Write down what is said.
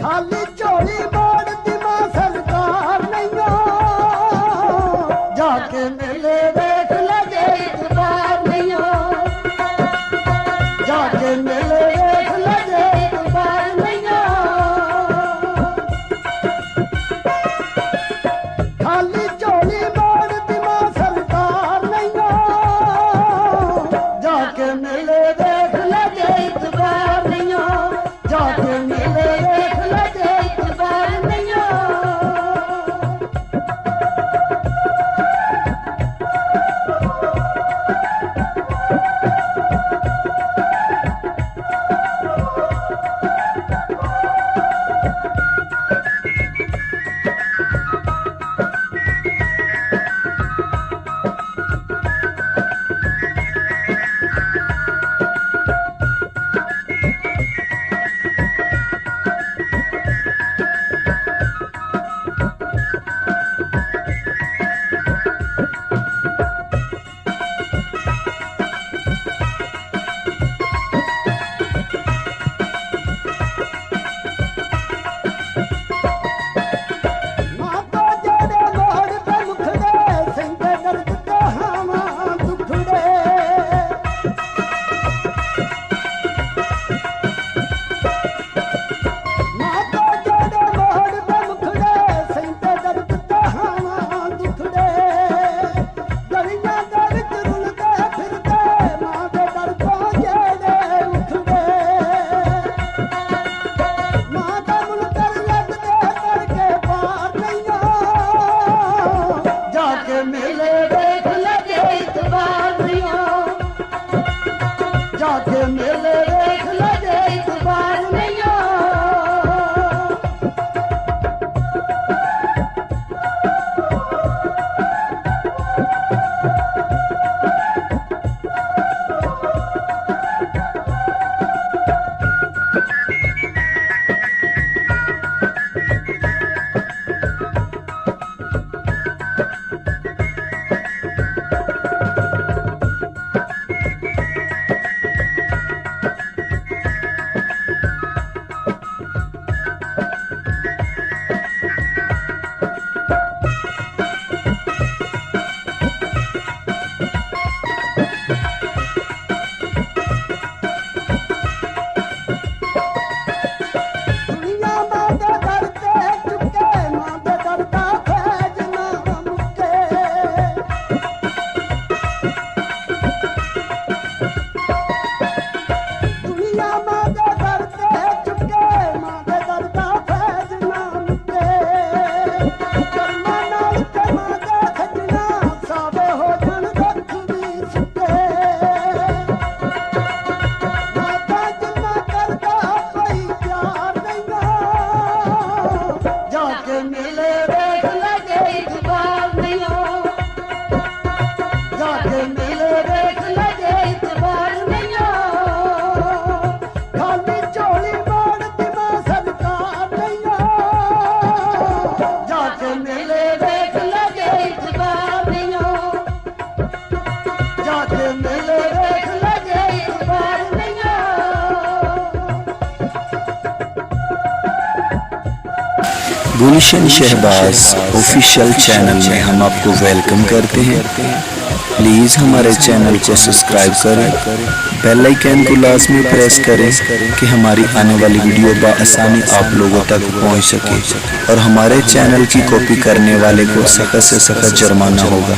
खाली चोली मोड़ती मां सरकार नहीं जाके मेले देख लगे इतबार नहीं जाके मेले देख लगे इतबार नहीं खाली चोली मोड़ती मां सरकार नहीं जाके मेले देख लगे इतबार नहीं जाके मेले देख लगे इतबार नहीं जाके मेले देख लगे इतबार नहीं गुलशन शहबाज ऑफिशियल चैनल में हम आपको वेलकम करते हैं। प्लीज़ हमारे चैनल को सब्सक्राइब करें, बेल आइकन को लाजमी प्रेस करें कि हमारी आने वाली वीडियो बआसानी आप लोगों तक पहुंच सके और हमारे चैनल की कॉपी करने वाले को सख्त से सख्त जुर्माना होगा।